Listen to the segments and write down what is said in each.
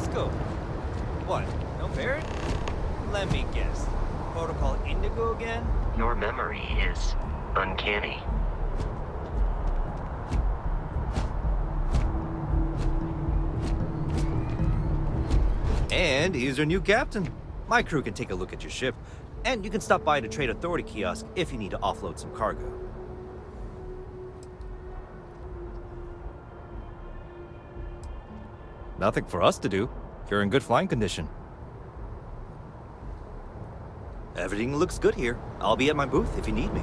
let's go. What? No Barrett? Let me guess. Protocol Indigo again? Your memory is uncanny. And he's your new captain. My crew can take a look at your ship, and you can stop by the Trade Authority kiosk if you need to offload some cargo. Nothing for us to do. You're in good flying condition. Everything looks good here. I'll be at my booth if you need me.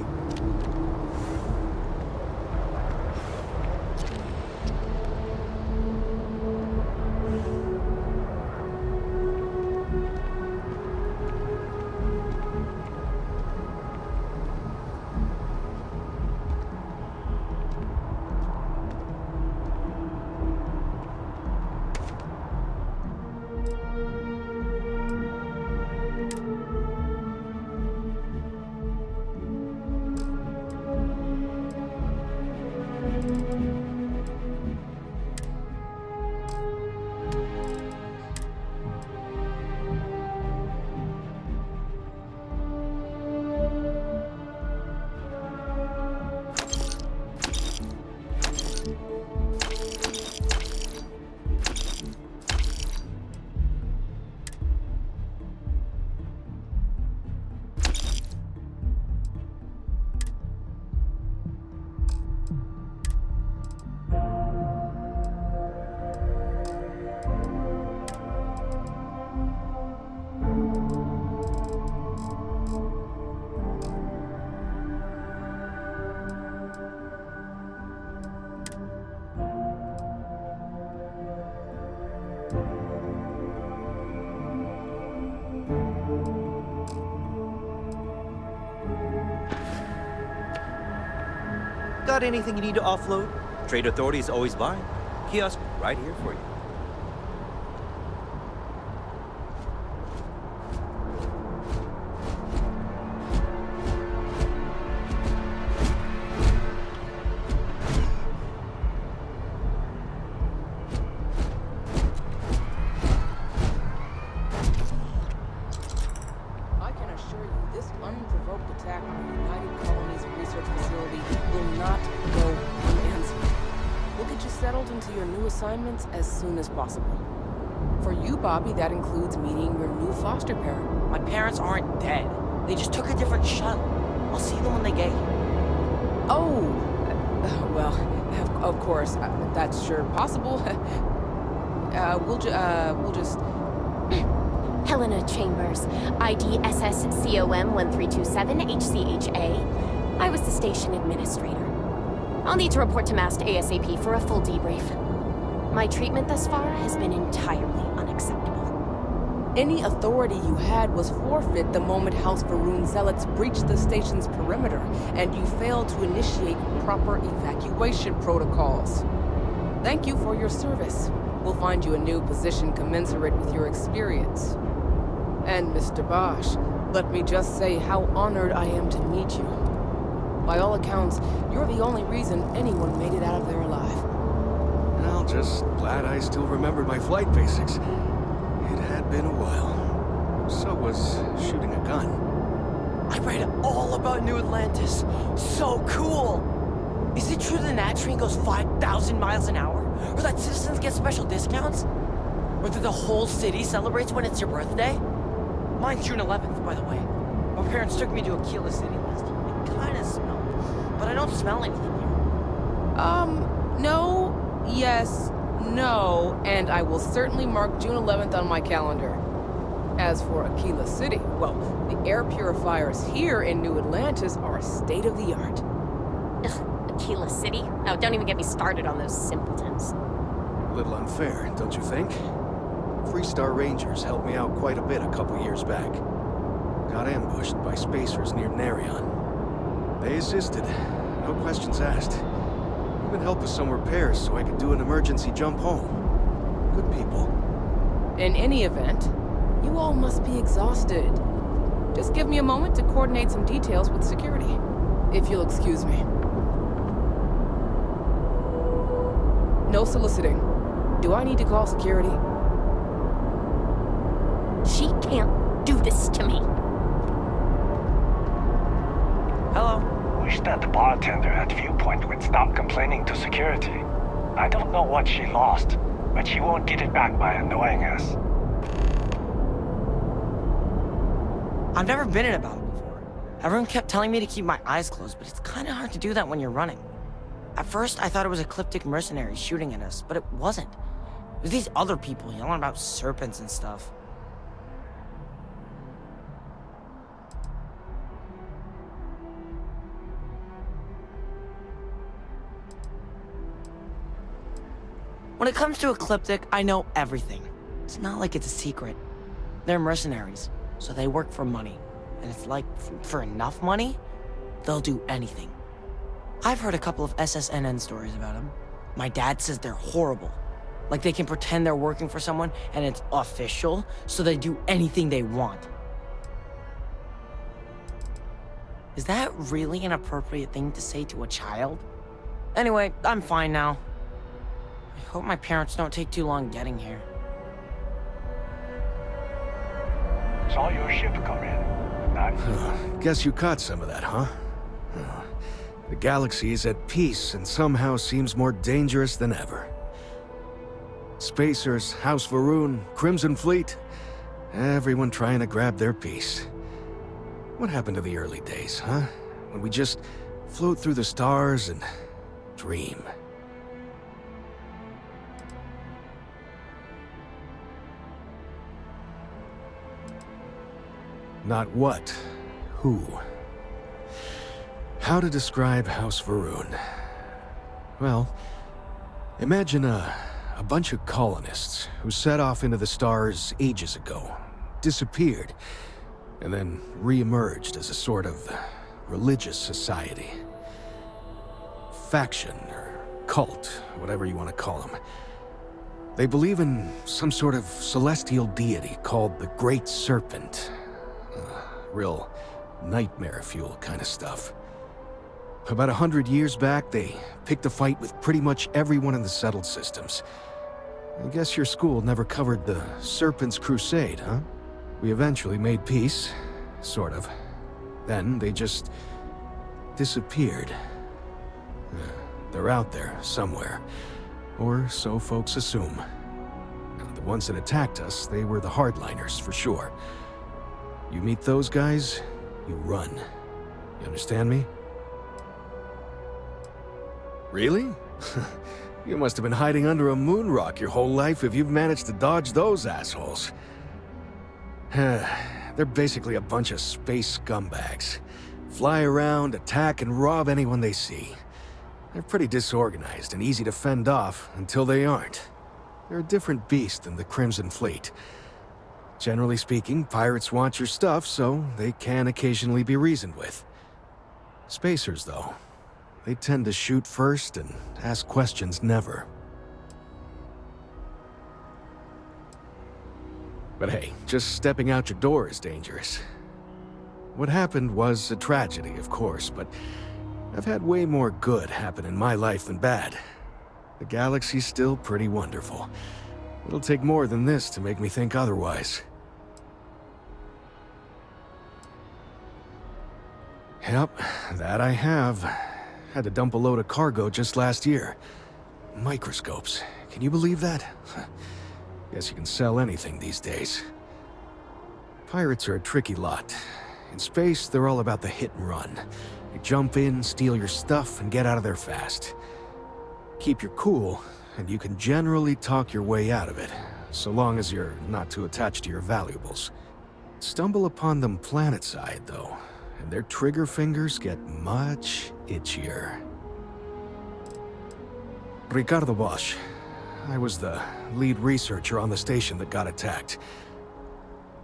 Got anything you need to offload? Trade Authority is always buying. Kiosk right here for you. I can assure you this unprovoked attack on the United Colonies Research Facility will not go unanswered. We'll get you settled into your new assignments as soon as possible. For you, Bobby, that includes meeting your new foster parent. My parents aren't dead. They just took a different shuttle. I'll see them when they get here. Oh, well, of course, that's sure possible. We'll just... Helena Chambers, ID SSCOM 1327 HCHA. I was the station administrator. I'll need to report to Mast ASAP for a full debrief. My treatment thus far has been entirely unacceptable. Any authority you had was forfeit the moment House Varun zealots breached the station's perimeter, and you failed to initiate proper evacuation protocols. Thank you for your service. We'll find you a new position commensurate with your experience. And Mr. Bosch, let me just say how honored I am to meet you. By all accounts, you're the only reason anyone made it out of there alive. Well, just glad I still remembered my flight basics. It had been a while. So was shooting a gun. I read all about New Atlantis. So cool! Is it true the Nat train goes 5,000 miles an hour? Or that citizens get special discounts? Or that the whole city celebrates when it's your birthday? Mine's June 11th, by the way. My parents took me to Aquila City last year. It kinda smelled, but I don't smell anything here. No, yes, no, and I will certainly mark June 11th on my calendar. As for Aquila City, well, the air purifiers here in New Atlantis are state-of-the-art. Ugh, Aquila City? Oh, don't even get me started on those simpletons. A little unfair, don't you think? Freestar Rangers helped me out quite a bit a couple years back. Got ambushed by spacers near Narion. They assisted, no questions asked. Even helped with some repairs so I could do an emergency jump home. Good people. In any event, you all must be exhausted. Just give me a moment to coordinate some details with security, if you'll excuse me. No soliciting. Do I need to call security? She can't do this to me. Hello. Wish that bartender at Viewpoint would stop complaining to security. I don't know what she lost, but she won't get it back by annoying us. I've never been in a battle before. Everyone kept telling me to keep my eyes closed, but it's kind of hard to do that when you're running. At first, I thought it was ecliptic mercenaries shooting at us, but it wasn't. It was these other people yelling about serpents and stuff. When it comes to ecliptic, I know everything. It's not like it's a secret. They're mercenaries, so they work for money. And it's like, for enough money, they'll do anything. I've heard a couple of SSNN stories about them. My dad says they're horrible. Like they can pretend they're working for someone and it's official, so they do anything they want. Is that really an appropriate thing to say to a child? Anyway, I'm fine now. I hope my parents don't take too long getting here. Saw your ship come in. Nice. Guess you caught some of that, huh? The galaxy is at peace and somehow seems more dangerous than ever. Spacers, House Varun, Crimson Fleet, everyone trying to grab their piece. What happened to the early days, huh? When we just float through the stars and dream. Not what, who. How to describe House Varun? Well, imagine a bunch of colonists who set off into the stars ages ago, disappeared, and then re-emerged as a sort of religious society. Faction, or cult, whatever you want to call them. They believe in some sort of celestial deity called the Great Serpent. Real nightmare fuel kind of stuff. About 100 years back, they picked a fight with pretty much everyone in the settled systems. I guess your school never covered the Serpent's Crusade, huh? We eventually made peace, sort of. Then they just disappeared. They're out there, somewhere. Or so folks assume. The ones that attacked us, they were the hardliners, for sure. You meet those guys, you run. You understand me? Really? You must have been hiding under a moon rock your whole life if you've managed to dodge those assholes. They're basically a bunch of space scumbags. Fly around, attack, and rob anyone they see. They're pretty disorganized and easy to fend off until they aren't. They're a different beast than the Crimson Fleet. Generally speaking, pirates want your stuff, so they can occasionally be reasoned with. Spacers, though, they tend to shoot first and ask questions never. But hey, just stepping out your door is dangerous. What happened was a tragedy, of course, but I've had way more good happen in my life than bad. The galaxy's still pretty wonderful. It'll take more than this to make me think otherwise. Yep, that I have. Had to dump a load of cargo just last year. Microscopes. Can you believe that? Guess you can sell anything these days. Pirates are a tricky lot. In space, they're all about the hit and run. You jump in, steal your stuff, and get out of there fast. Keep your cool, and you can generally talk your way out of it, so long as you're not too attached to your valuables. Stumble upon them planetside, though, and their trigger fingers get much itchier. Ricardo Bosch. I was the lead researcher on the station that got attacked.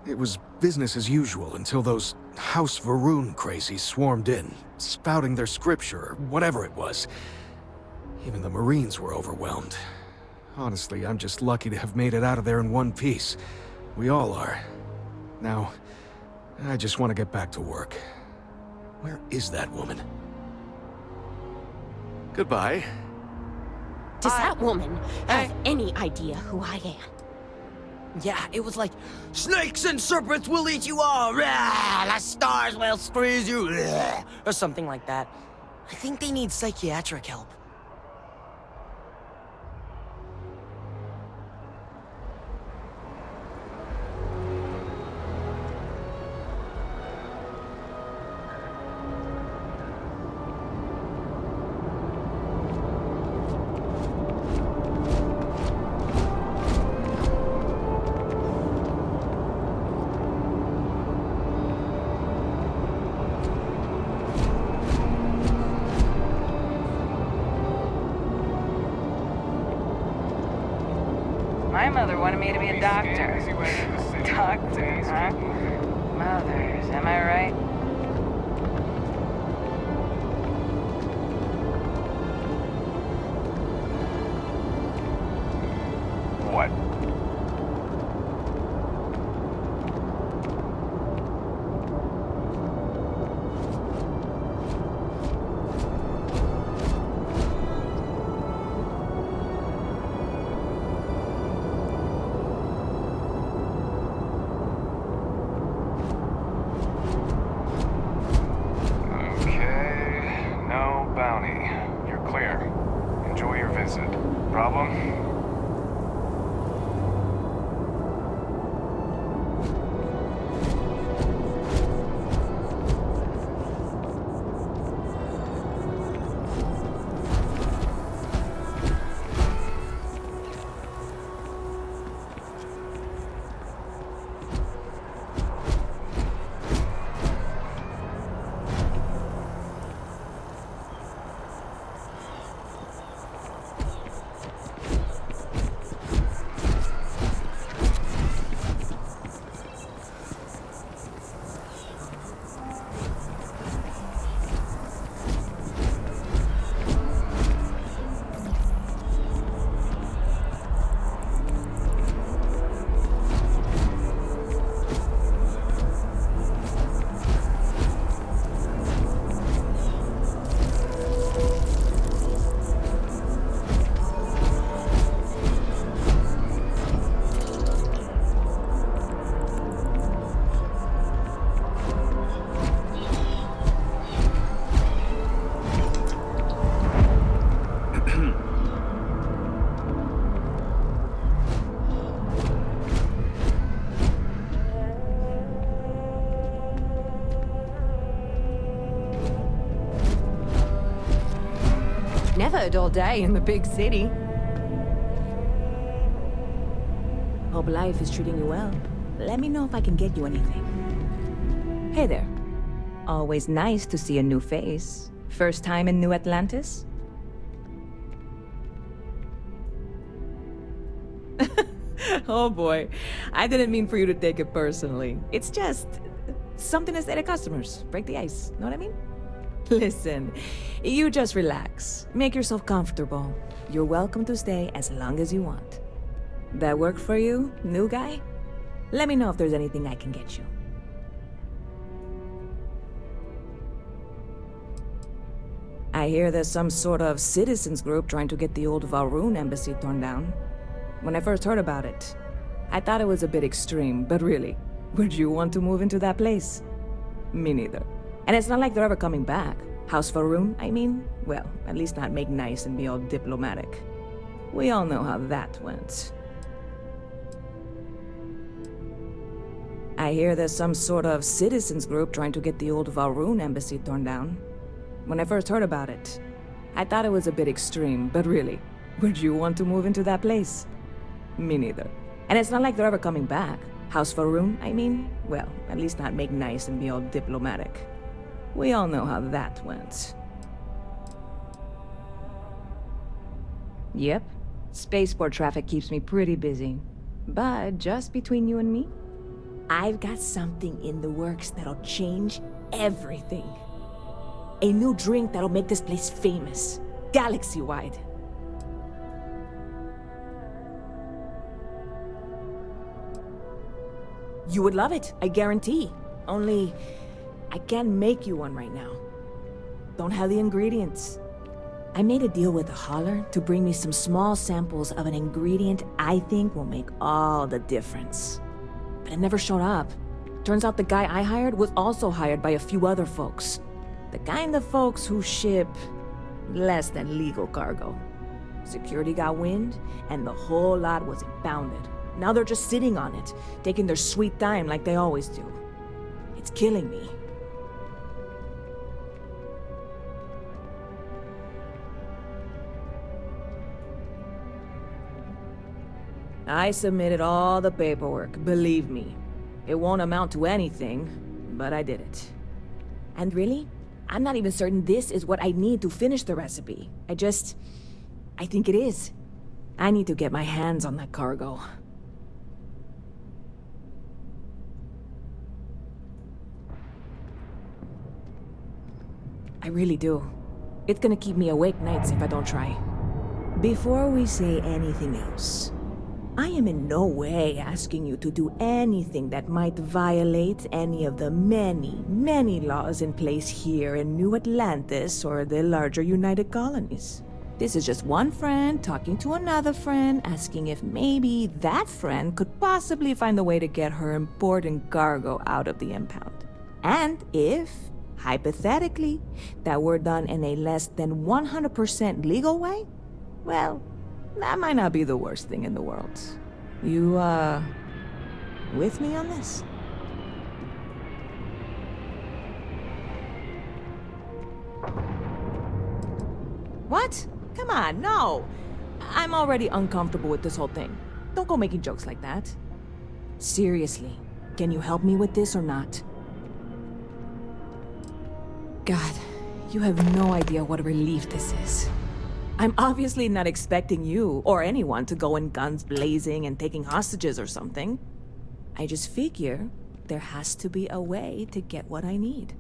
It was business as usual until those House Varun crazies swarmed in, spouting their scripture or whatever it was. Even the Marines were overwhelmed. Honestly, I'm just lucky to have made it out of there in one piece. We all are. Now, I just want to get back to work. Where is that woman? Goodbye. Does that woman have any idea who I am? Yeah, it was like, snakes and serpents will eat you all, rah, the stars will squeeze you, rah, or something like that. I think they need psychiatric help. My mother wanted me to be a doctor. Doctor, huh? Mothers, am I right? What? Problem? Never a dull day in the big city. Hope life is treating you well. Let me know if I can get you anything. Hey there. Always nice to see a new face. First time in New Atlantis? Oh boy. I didn't mean for you to take it personally. It's just something to say to customers. Break the ice. Know what I mean? Listen, you just relax. Make yourself comfortable. You're welcome to stay as long as you want. That work for you, new guy? Let me know if there's anything I can get you. I hear there's some sort of citizens group trying to get the old Valrune embassy torn down. When I first heard about it, I thought it was a bit extreme, but really, would you want to move into that place? Me neither. And it's not like they're ever coming back. House Valrune, I mean? Well, at least not make nice and be all diplomatic. We all know how that went. I hear there's some sort of citizens group trying to get the old Valrune embassy torn down. When I first heard about it, I thought it was a bit extreme, but really, would you want to move into that place? Me neither. And it's not like they're ever coming back. House Valrune, I mean? Well, at least not make nice and be all diplomatic. We all know how that went. Yep. Spaceport traffic keeps me pretty busy. But just between you and me, I've got something in the works that'll change everything. A new drink that'll make this place famous, galaxy-wide. You would love it, I guarantee. Only, I can't make you one right now. Don't have the ingredients. I made a deal with a hauler to bring me some small samples of an ingredient I think will make all the difference. But it never showed up. Turns out the guy I hired was also hired by a few other folks. The kind of folks who ship less than legal cargo. Security got wind, and the whole lot was impounded. Now they're just sitting on it, taking their sweet time like they always do. It's killing me. I submitted all the paperwork, believe me. It won't amount to anything, but I did it. And really, I'm not even certain this is what I need to finish the recipe. I think it is. I need to get my hands on that cargo. I really do. It's gonna keep me awake nights if I don't try. Before we say anything else, I am in no way asking you to do anything that might violate any of the many, many laws in place here in New Atlantis or the larger United Colonies. This is just one friend talking to another friend, asking if maybe that friend could possibly find a way to get her important cargo out of the impound. And if, hypothetically, that were done in a less than 100% legal way, well, that might not be the worst thing in the world. You, with me on this? What? Come on, no! I'm already uncomfortable with this whole thing. Don't go making jokes like that. Seriously, can you help me with this or not? God, you have no idea what a relief this is. I'm obviously not expecting you or anyone to go in guns blazing and taking hostages or something. I just figure there has to be a way to get what I need.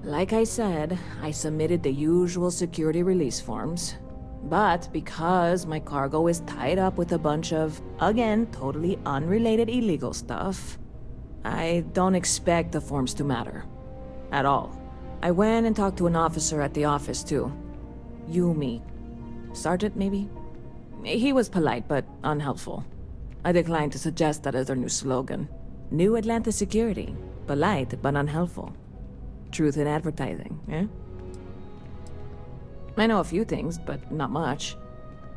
Like I said, I submitted the usual security release forms. But because my cargo is tied up with a bunch of, again, totally unrelated illegal stuff, I don't expect the forms to matter. At all. I went and talked to an officer at the office, too. Yumi. Sergeant, maybe? He was polite, but unhelpful. I declined to suggest that as their new slogan. New Atlantis Security. Polite, but unhelpful. Truth in advertising, eh? I know a few things, but not much.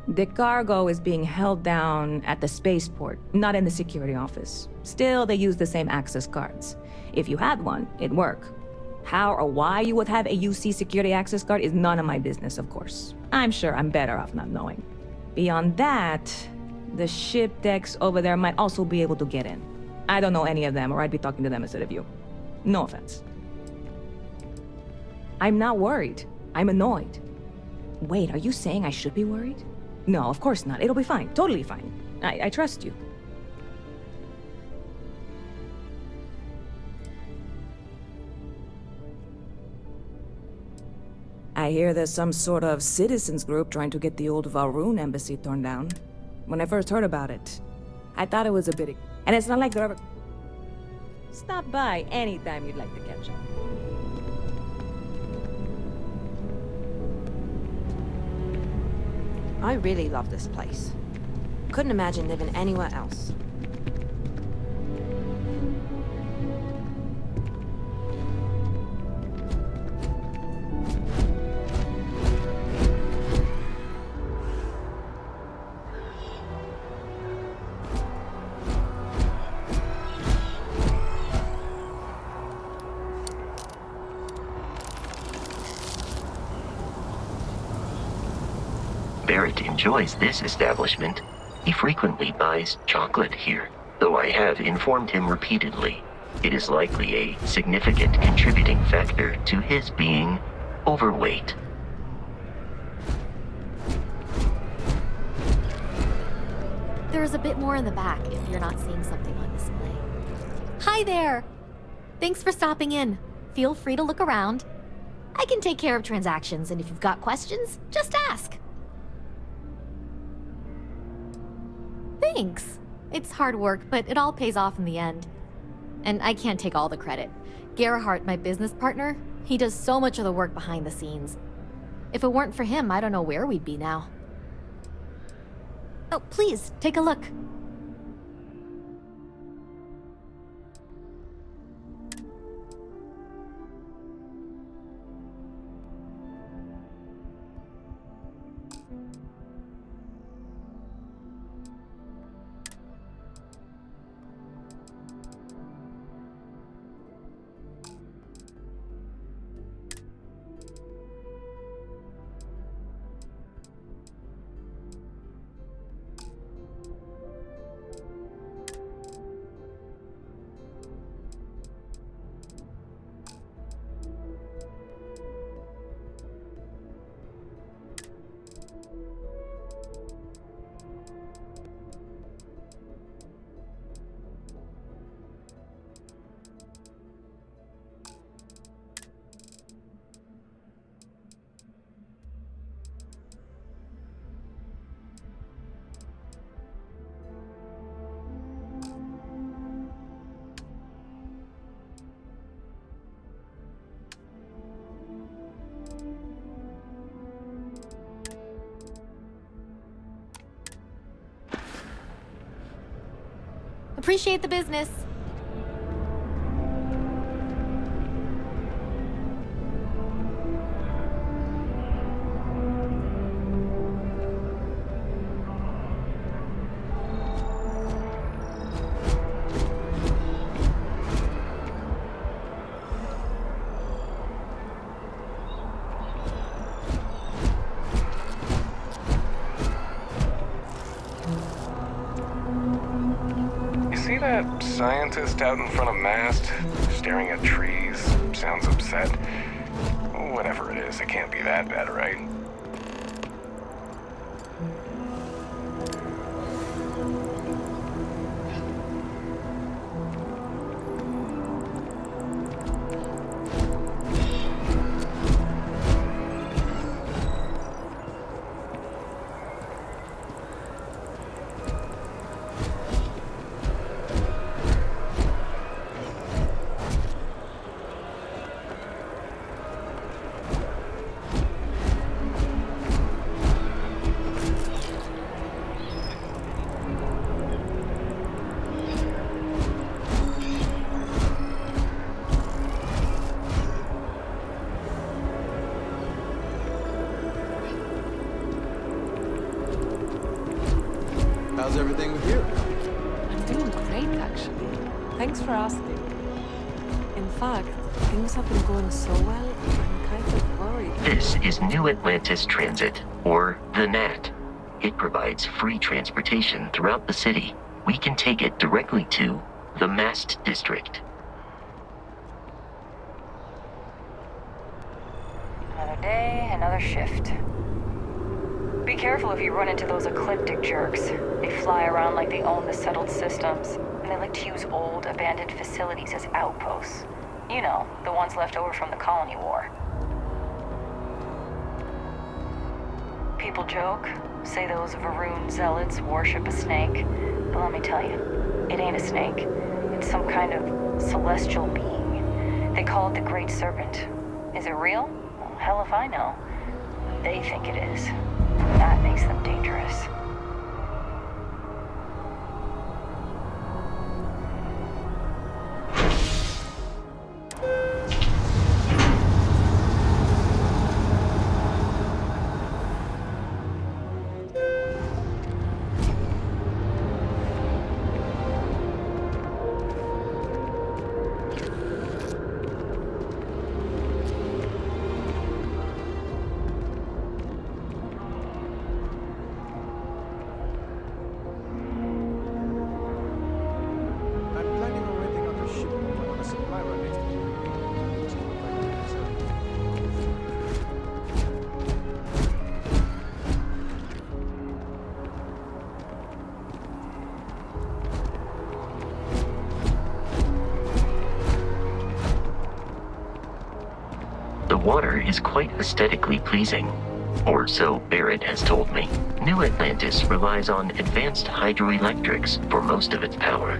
The cargo is being held down at the spaceport, not in the security office. Still, they use the same access cards. If you had one, it'd work. How or why you would have a UC security access card is none of my business, of course. I'm sure I'm better off not knowing. Beyond that, the ship decks over there might also be able to get in. I don't know any of them, or I'd be talking to them instead of you. No offense. I'm not worried. I'm annoyed. Wait, are you saying I should be worried? No, of course not. It'll be fine. Totally fine. I trust you. I hear there's some sort of citizens group trying to get the old Valroon embassy torn down. When I first heard about it, I thought it was a bit... And it's not like they're ever... Stop by anytime you'd like to catch up. I really love this place. Couldn't imagine living anywhere else. Barrett enjoys this establishment. He frequently buys chocolate here, though I have informed him repeatedly. It is likely a significant contributing factor to his being overweight. There's a bit more in the back if you're not seeing something on display. Hi there! Thanks for stopping in. Feel free to look around. I can take care of transactions, and if you've got questions, just ask. Thanks. It's hard work, but it all pays off in the end. And I can't take all the credit. Gerhardt, my business partner, he does so much of the work behind the scenes. If it weren't for him, I don't know where we'd be now. Oh, please, take a look. Appreciate the business. See that scientist out in front of mast, staring at trees, sounds upset? Whatever it is, it can't be that bad, right? How's everything with you? I'm doing great, actually. Thanks for asking. In fact, things have been going so well, I'm kind of worried. This is New Atlantis Transit, or the NAT. It provides free transportation throughout the city. We can take it directly to the Mast District. Another day, another shift. Be careful if you run into those ecliptic jerks. They fly around like they own the settled systems, and they like to use old, abandoned facilities as outposts. You know, the ones left over from the colony war. People joke, say those Varun zealots worship a snake, but let me tell you, it ain't a snake. It's some kind of celestial being. They call it the Great Serpent. Is it real? Well, hell if I know. They think it is. That makes them dangerous. The water is quite aesthetically pleasing, or so Barrett has told me. New Atlantis relies on advanced hydroelectrics for most of its power.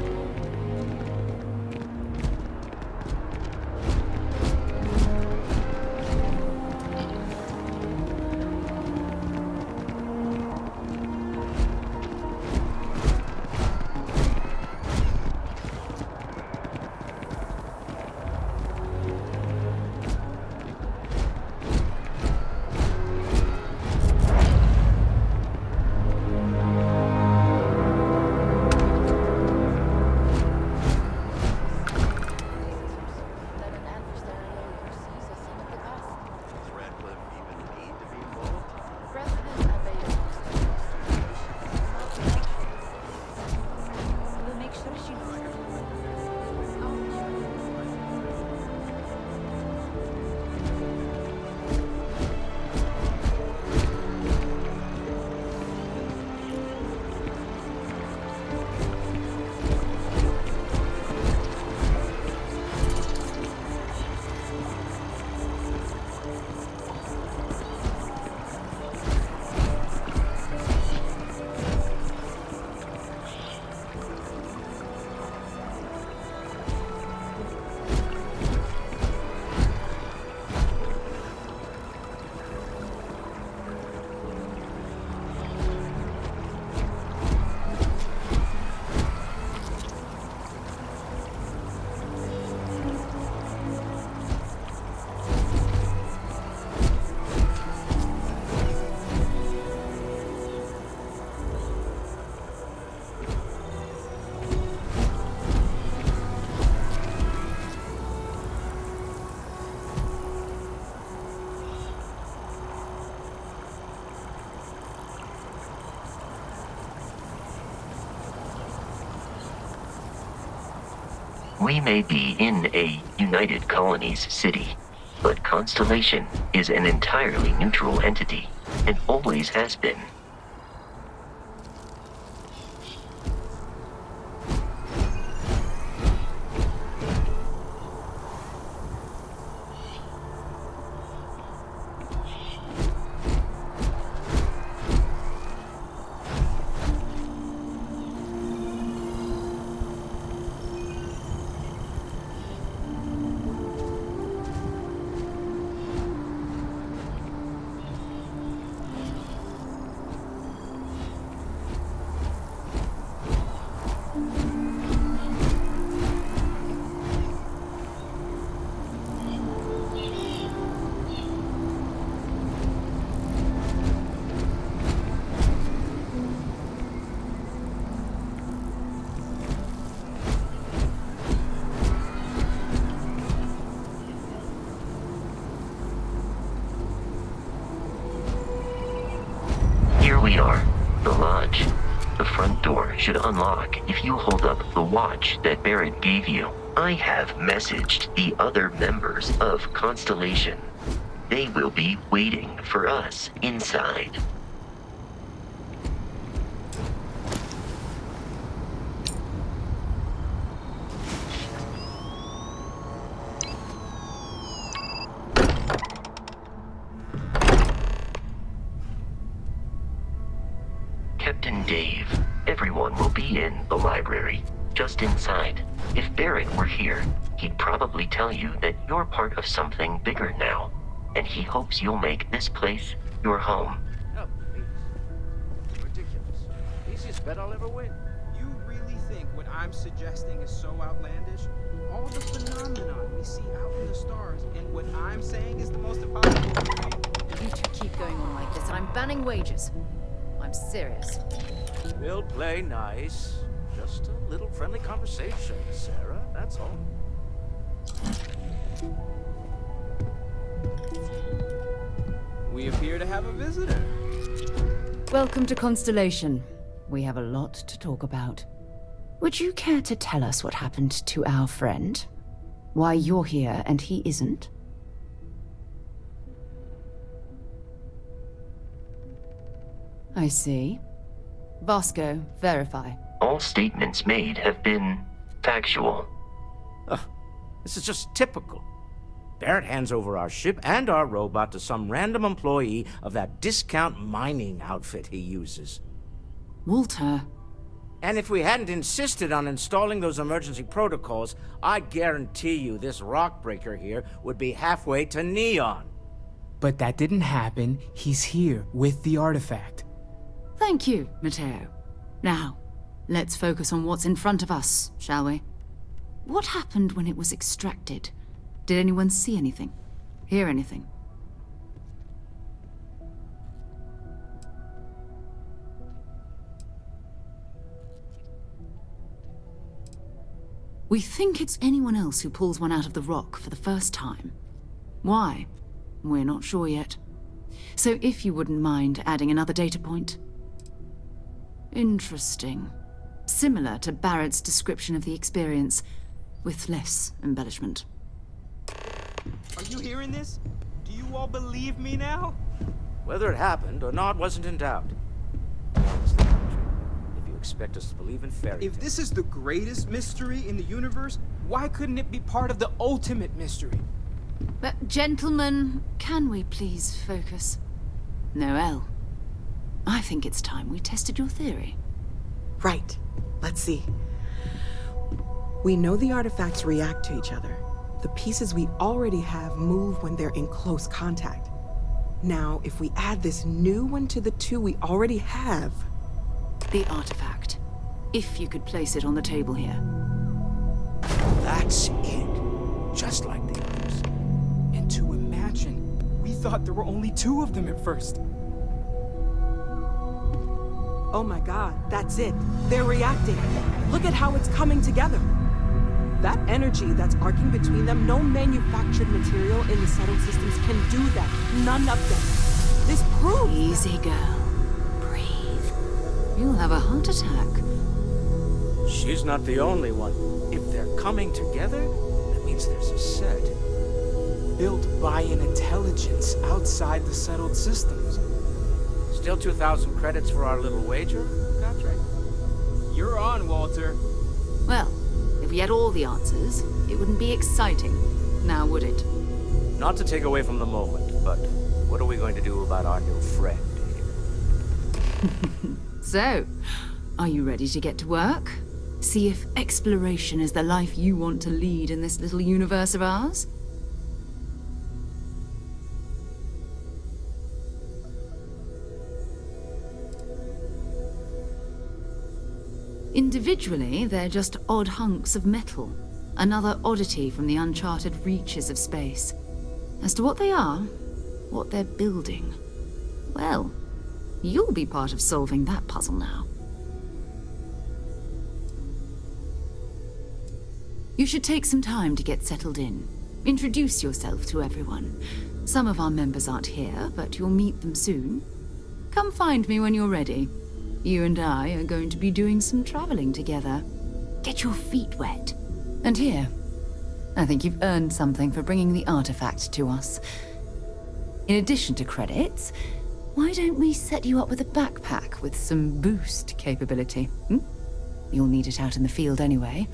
We may be in a United Colonies city, but Constellation is an entirely neutral entity, and always has been. We are. The lodge. The front door should unlock if you hold up the watch that Barrett gave you. I have messaged the other members of Constellation. They will be waiting for us inside. Captain Dave, everyone will be in the library, just inside. If Barrett were here, he'd probably tell you that you're part of something bigger now, and he hopes you'll make this place your home. Oh, please. Ridiculous. Easiest bet I'll ever win. You really think what I'm suggesting is so outlandish? All the phenomenon we see out in the stars, and what I'm saying is the most impossible thing. You two keep going on like this, and I'm banning wages. I'm serious. We'll play nice. Just a little friendly conversation, Sarah. That's all. We appear to have a visitor. Welcome to Constellation. We have a lot to talk about. Would you care to tell us what happened to our friend? Why you're here and he isn't? I see. Vasco, verify. All statements made have been factual. This is just typical. Barrett hands over our ship and our robot to some random employee of that discount mining outfit he uses. Walter. And if we hadn't insisted on installing those emergency protocols, I guarantee you this rock breaker here would be halfway to Neon. But that didn't happen. He's here with the artifact. Thank you, Matteo. Now, let's focus on what's in front of us, shall we? What happened when it was extracted? Did anyone see anything? Hear anything? We think it's anyone else who pulls one out of the rock for the first time. Why? We're not sure yet. So if you wouldn't mind adding another data point. Interesting. Similar to Barrett's description of the experience, with less embellishment. Are you hearing this? Do you all believe me now? Whether it happened or not wasn't in doubt. If you expect us to believe in fairy tales. If this is the greatest mystery in the universe, why couldn't it be part of the ultimate mystery? But gentlemen, can we please focus? Noelle, I think it's time we tested your theory. Right. Let's see. We know the artifacts react to each other. The pieces we already have move when they're in close contact. Now, if we add this new one to the two we already have... The artifact. If you could place it on the table here. That's it. Just like the others. And to imagine, we thought there were only two of them at first. Oh my god, that's it. They're reacting. Look at how it's coming together. That energy that's arcing between them, no manufactured material in the settled systems can do that. None of them. This proves... Easy, girl. Breathe. You'll have a heart attack. She's not the only one. If they're coming together, that means there's a set. Built by an intelligence outside the settled systems. Still 2,000 credits for our little wager, Patrick? You're on, Walter. Well, if we had all the answers, it wouldn't be exciting, now would it? Not to take away from the moment, but what are we going to do about our new friend here? So, are you ready to get to work? See if exploration is the life you want to lead in this little universe of ours? Individually, they're just odd hunks of metal. Another oddity from the uncharted reaches of space. As to what they are, what they're building, well, you'll be part of solving that puzzle now. You should take some time to get settled in. Introduce yourself to everyone. Some of our members aren't here, but you'll meet them soon. Come find me when you're ready. You and I are going to be doing some traveling together. Get your feet wet. And here, I think you've earned something for bringing the artifact to us. In addition to credits, why don't we set you up with a backpack with some boost capability? You'll need it out in the field anyway.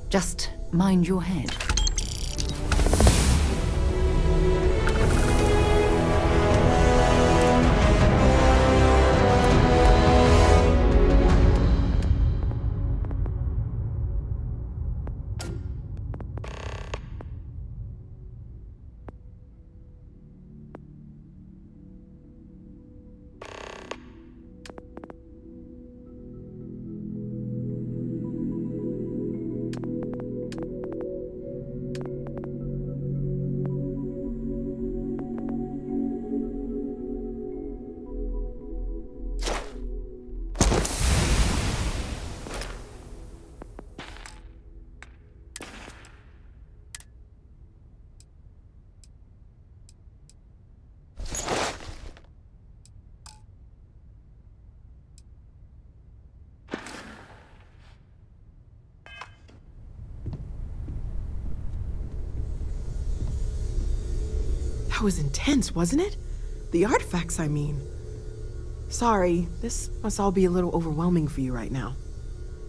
Just mind your head. That was intense, wasn't it? The artifacts, I mean. Sorry, this must all be a little overwhelming for you right now.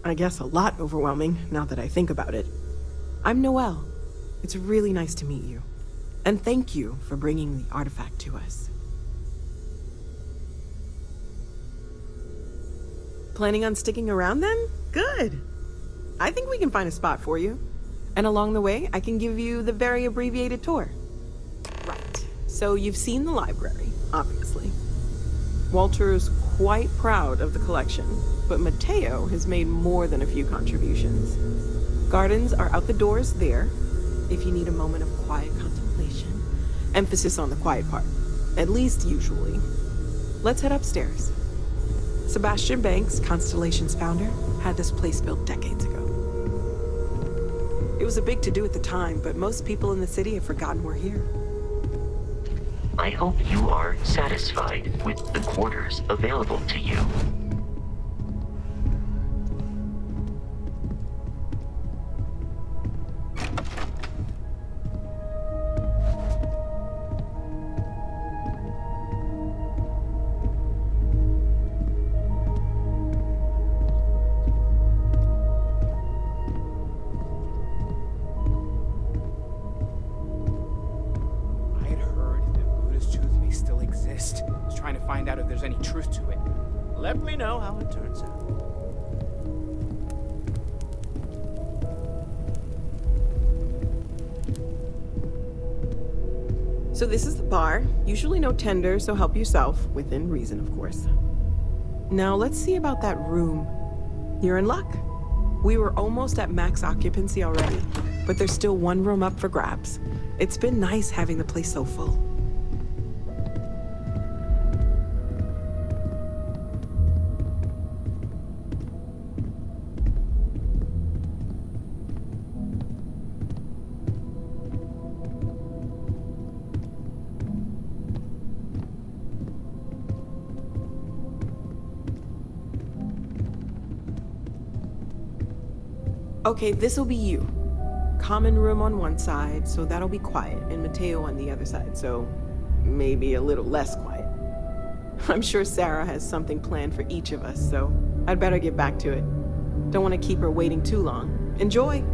I guess a lot overwhelming, now that I think about it. I'm Noelle. It's really nice to meet you. And thank you for bringing the artifact to us. Planning on sticking around then? Good. I think we can find a spot for you. And along the way, I can give you the very abbreviated tour. Right. So you've seen the library, obviously. Walter's quite proud of the collection, but Mateo has made more than a few contributions. Gardens are out the doors there, if you need a moment of quiet contemplation. Emphasis on the quiet part, at least usually. Let's head upstairs. Sebastian Banks, Constellation's founder, had this place built decades ago. It was a big to-do at the time, but most people in the city have forgotten we're here. I hope you are satisfied with the quarters available to you. Let me know how it turns out. So this is the bar. Usually no tender, so help yourself, within reason, of course. Now let's see about that room. You're in luck. We were almost at max occupancy already, but there's still one room up for grabs. It's been nice having the place so full. Okay, this'll be you. Common room on one side, so that'll be quiet, and Mateo on the other side, so maybe a little less quiet. I'm sure Sarah has something planned for each of us, so I'd better get back to it. Don't want to keep her waiting too long. Enjoy!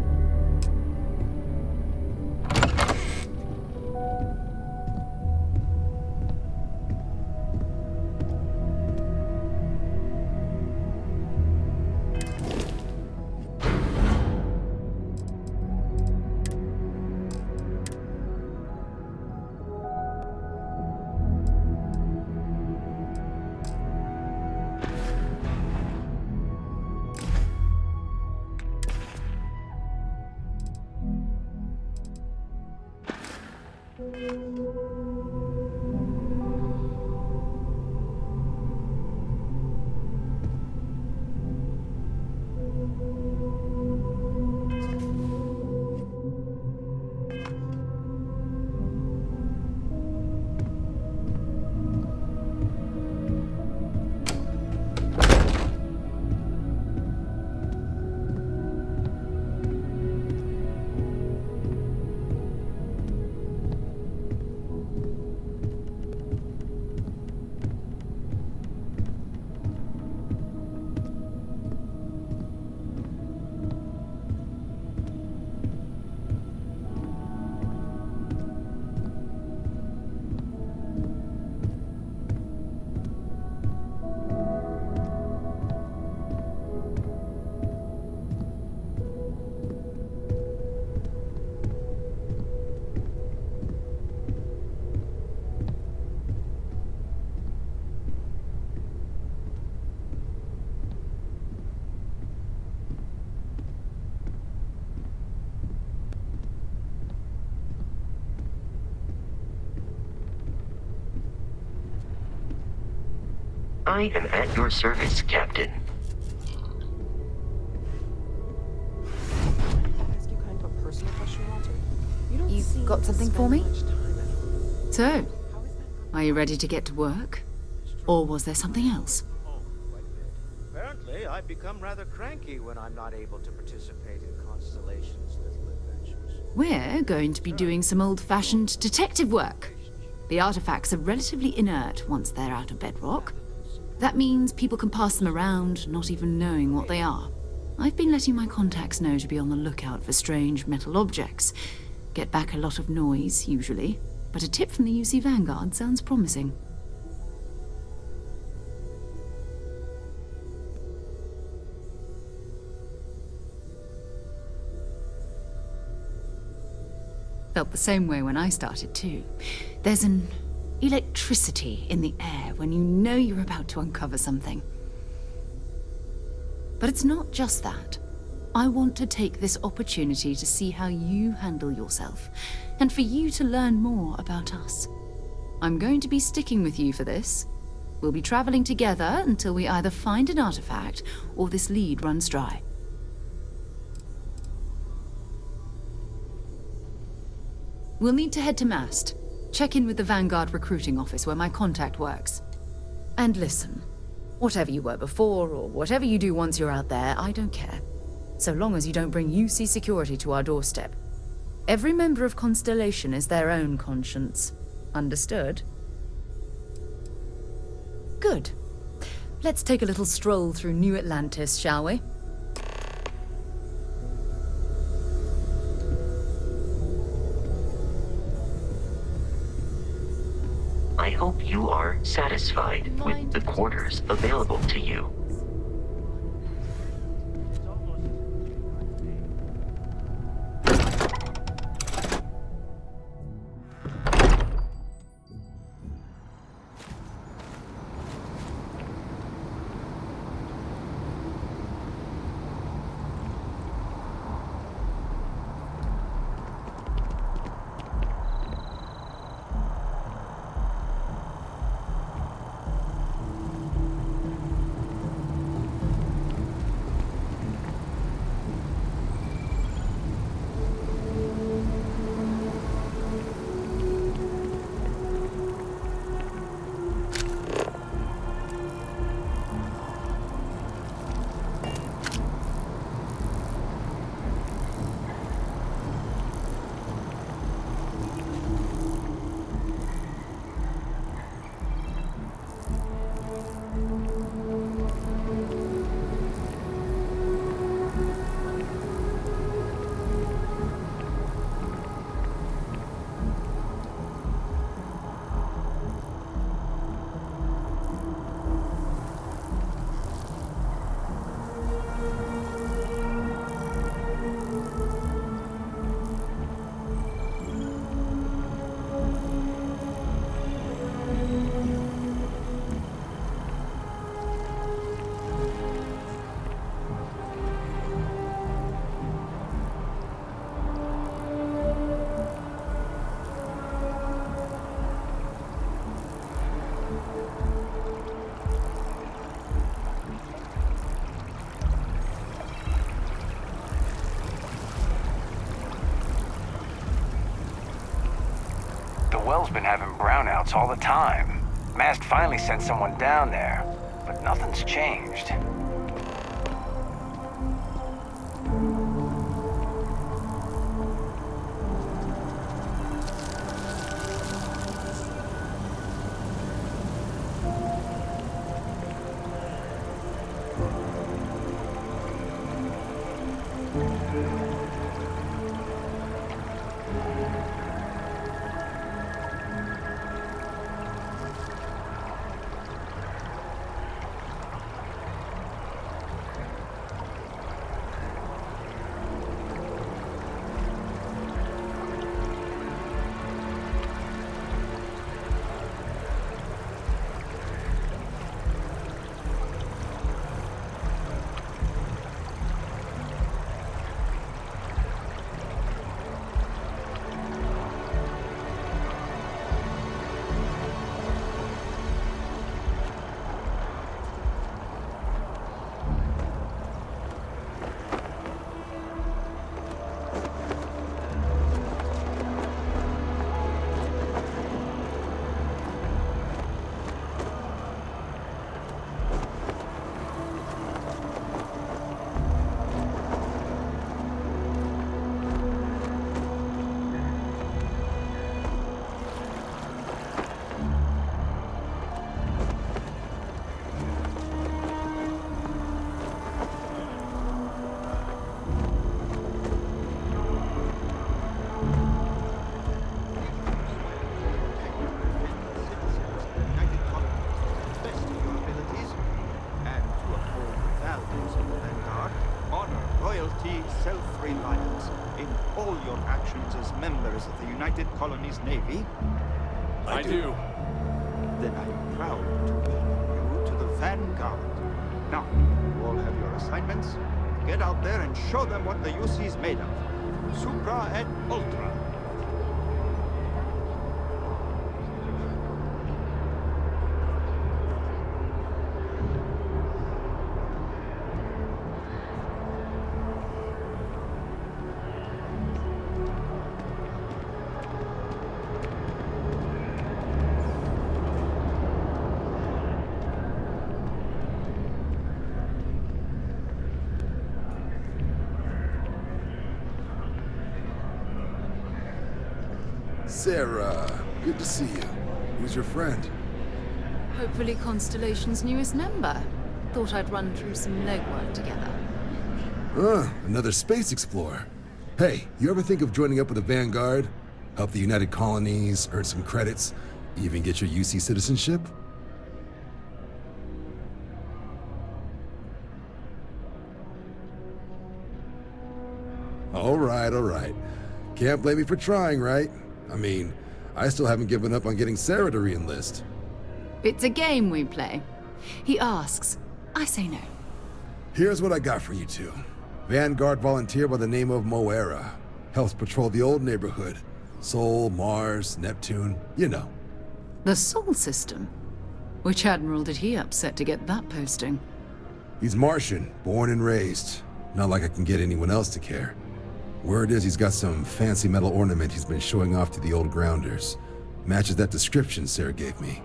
I am at your service, Captain. Ask you kind of a personal question, Walter. You don't You've seem got to something spend for me? much time at home. So, are you ready to get to work? Or was there something else? Apparently, I've become rather cranky when I'm not able to participate in Constellation's little adventures. We're going to be doing some old-fashioned detective work. The artifacts are relatively inert once they're out of bedrock. That means people can pass them around, not even knowing what they are. I've been letting my contacts know to be on the lookout for strange metal objects. Get back a lot of noise, usually, but a tip from the UC Vanguard sounds promising. Felt the same way when I started, too. There's an electricity in the air when you know you're about to uncover something. But it's not just that. I want to take this opportunity to see how you handle yourself, and for you to learn more about us. I'm going to be sticking with you for this. We'll be traveling together until we either find an artifact or this lead runs dry. We'll need to head to Mast. Check in with the Vanguard recruiting office where my contact works. And listen, whatever you were before or whatever you do once you're out there, I don't care. So long as you don't bring UC security to our doorstep. Every member of Constellation is their own conscience. Understood? Good. Let's take a little stroll through New Atlantis, shall we? I hope you are satisfied with the quarters available to you. The well's been having brownouts all the time. Mast finally sent someone down there, but nothing's changed. Self-reliance in all your actions as members of the United Colonies Navy? I do. Then I'm proud to welcome you to the Vanguard. Now, you all have your assignments. Get out there and show them what the UC's made of. Supra and Ultra. Sarah, good to see you. Who's your friend? Hopefully Constellation's newest member. Thought I'd run through some legwork together. Another space explorer. Hey, you ever think of joining up with the Vanguard? Help the United Colonies, earn some credits, even get your UC citizenship? All right. Can't blame me for trying, right? I mean, I still haven't given up on getting Sarah to re-enlist. It's a game we play. He asks, I say no. Here's what I got for you two. Vanguard volunteer by the name of Moera. Helps patrol the old neighborhood. Sol, Mars, Neptune, you know. The Sol system? Which admiral did he upset to get that posting? He's Martian, born and raised. Not like I can get anyone else to care. Word is he's got some fancy metal ornament he's been showing off to the old grounders. Matches that description Sarah gave me.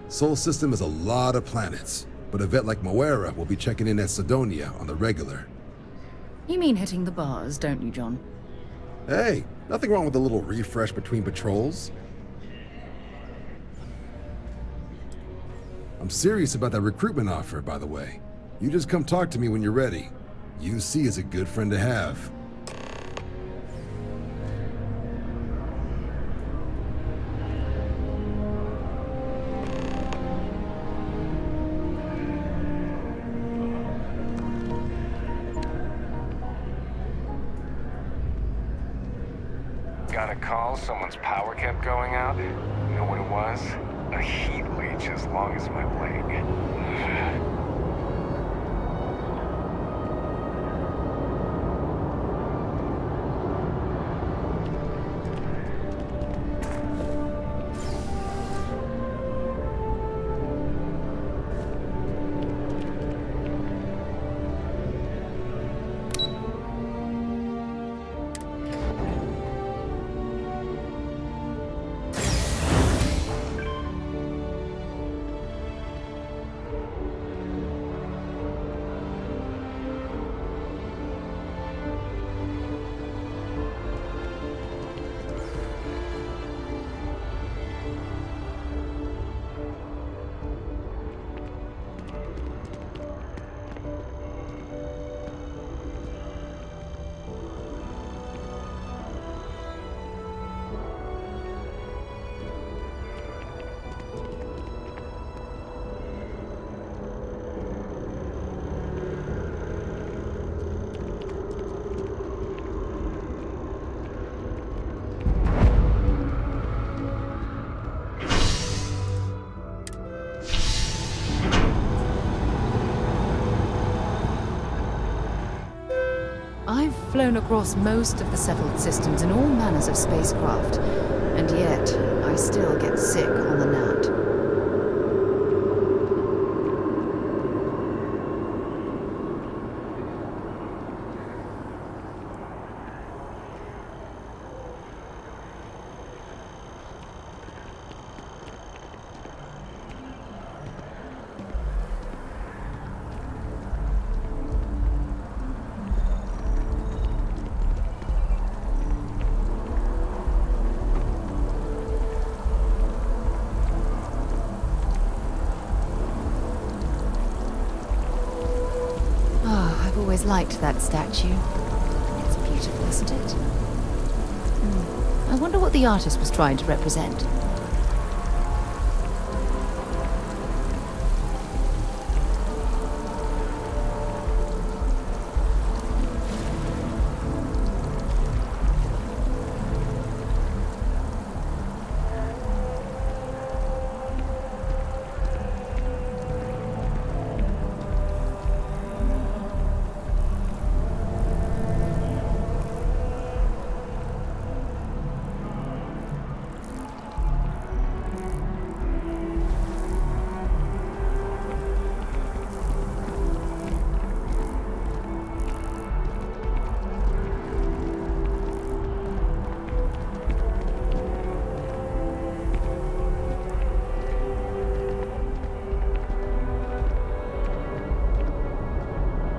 Sol system has a lot of planets, but a vet like Moera will be checking in at Sidonia on the regular. You mean hitting the bars, don't you, John? Hey, nothing wrong with a little refresh between patrols. I'm serious about that recruitment offer, by the way. You just come talk to me when you're ready. UC is a good friend to have. Got a call, someone's power kept going out. You know what it was? A heat leech as long as my leg. flown across most of the settled systems in all manners of spacecraft, and yet I still get sick on the gnat. I've always liked that statue. It's beautiful, isn't it? I wonder what the artist was trying to represent.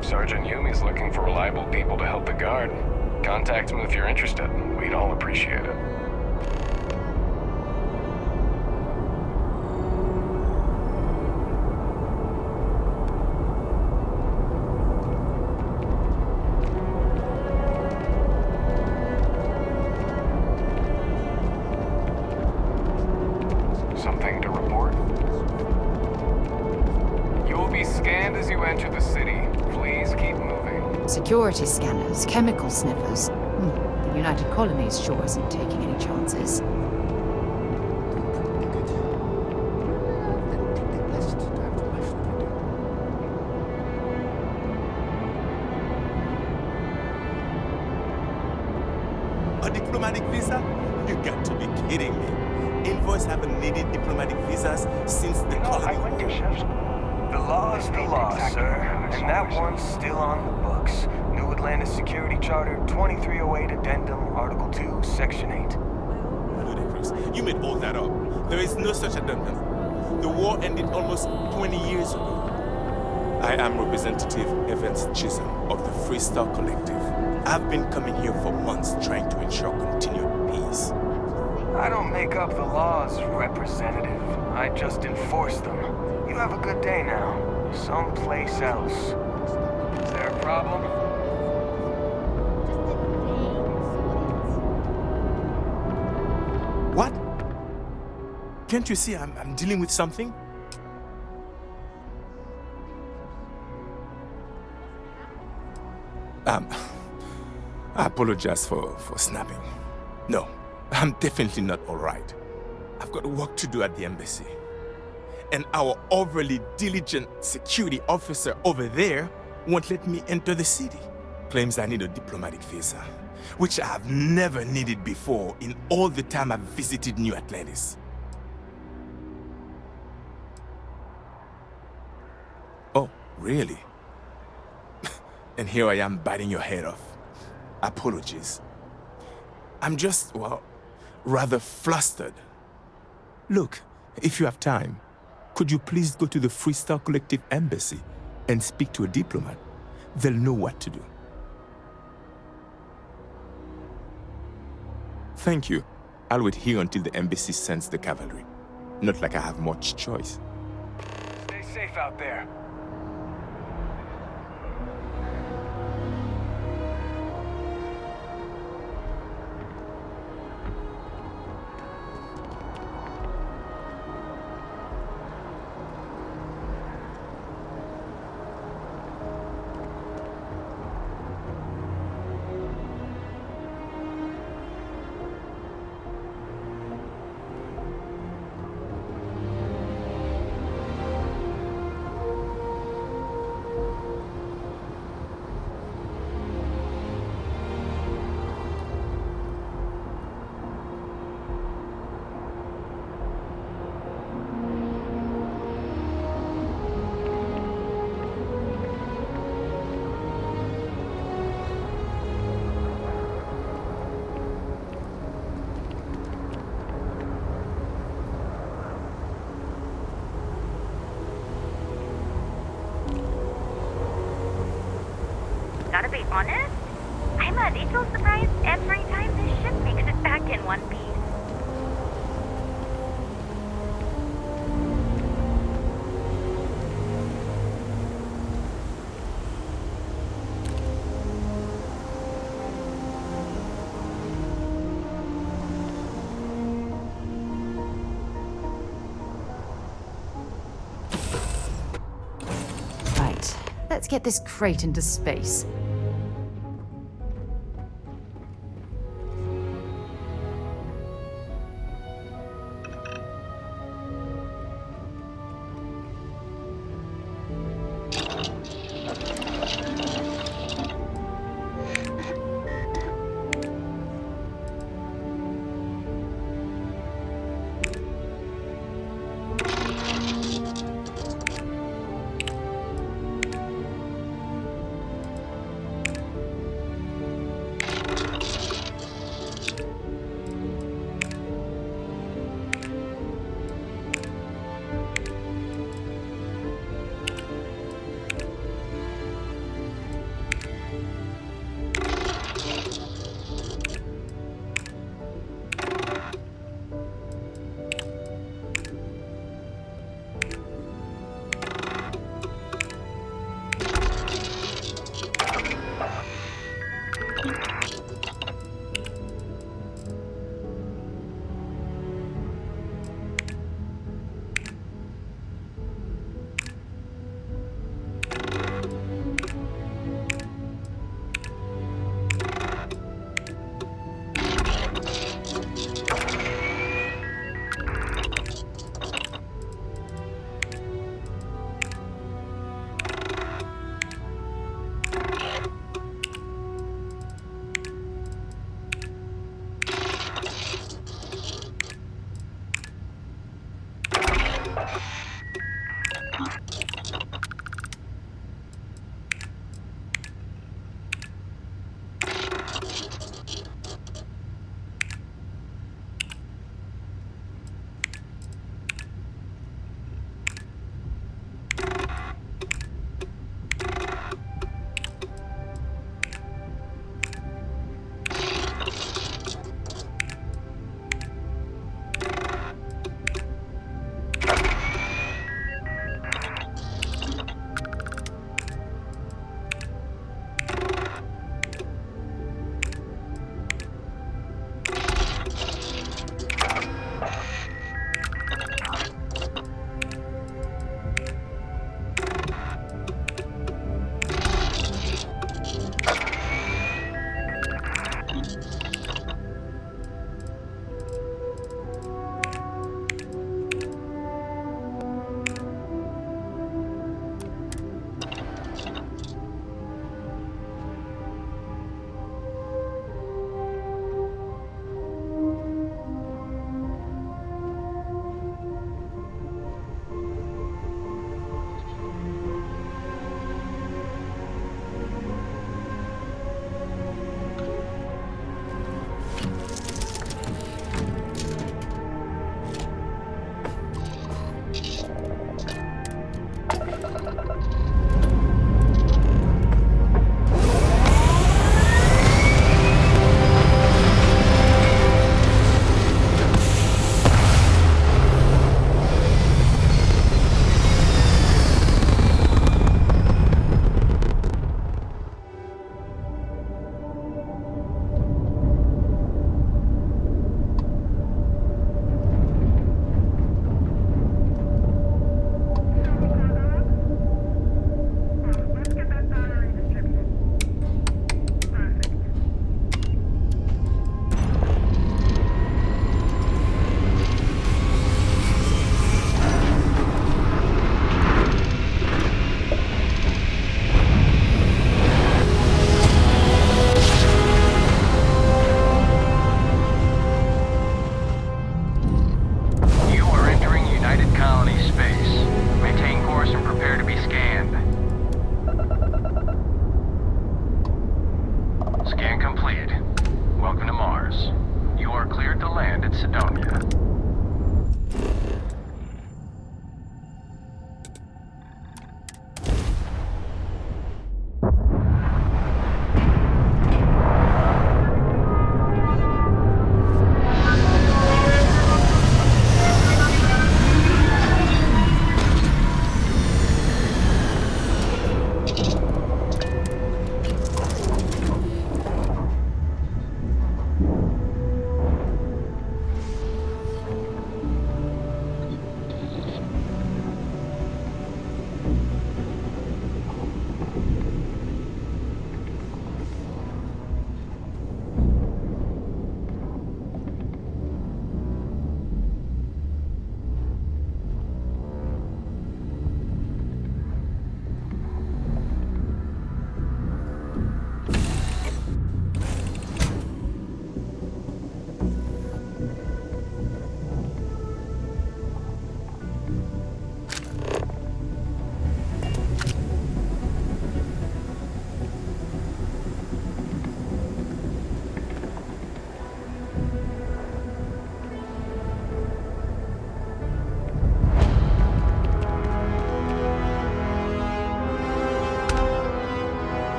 Sergeant Yumi's looking for reliable people to help the guard. Contact him if you're interested. We'd all appreciate it. Something to report? You'll be scanned as you enter the city. Please keep moving. Security scanners, chemical sniffers. The United Colonies sure isn't taking any chances. A diplomatic visa? You got to be kidding me. Envoys haven't needed diplomatic visas since the colony war. The law is the law, sir, and that one's still on the books. New Atlantis Security Charter 2308 Addendum, Article 2, Section 8. Ludicrous. You made all that up. There is no such addendum. The war ended almost 20 years ago. I am Representative Evans Chisholm of the Freestar Collective. I've been coming here for months trying to ensure continued peace. I don't make up the laws, Representative. I just enforce them. You have a good day now. Someplace else. Is there a problem? What? Can't you see I'm dealing with something? I apologize for snapping. No, I'm definitely not all right. I've got work to do at the embassy. And our overly diligent security officer over there won't let me enter the city. Claims I need a diplomatic visa, which I have never needed before in all the time I've visited New Atlantis. Oh, really? And here I am biting your head off. Apologies. I'm just, well, rather flustered. Look, if you have time, could you please go to the Freestar Collective Embassy and speak to a diplomat? They'll know what to do. Thank you. I'll wait here until the embassy sends the cavalry. Not like I have much choice. Stay safe out there. Let's get this crate into space.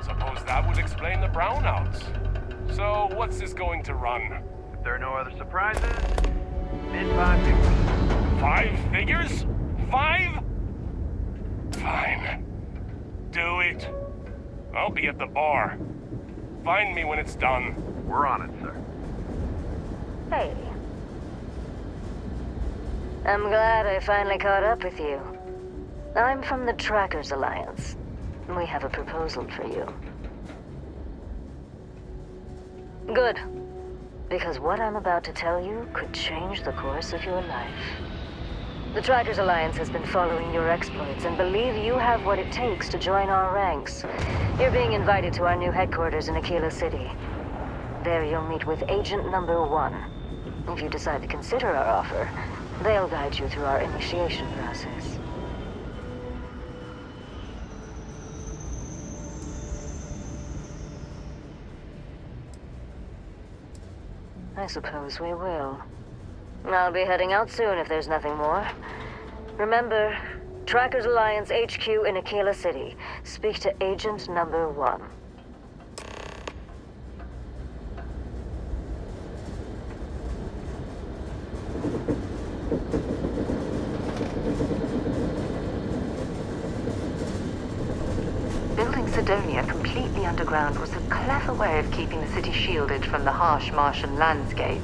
Suppose that would explain the brownouts. So, what's this going to run? If there are no other surprises, mid-5 figures. 5 figures? 5? Fine. Do it. I'll be at the bar. Find me when it's done. We're on it, sir. Hey. I'm glad I finally caught up with you. I'm from the Trackers Alliance. We have a proposal for you. Good. Because what I'm about to tell you could change the course of your life. The Trackers Alliance has been following your exploits and believe you have what it takes to join our ranks. You're being invited to our new headquarters in Aquila City. There you'll meet with Agent Number 1. If you decide to consider our offer, they'll guide you through our initiation process. I suppose we will. I'll be heading out soon if there's nothing more. Remember, Trackers Alliance HQ in Aquila City. Speak to Agent Number 1. Building Sidonia completely underground was a clever way of keeping the city shielded from the harsh Martian landscape.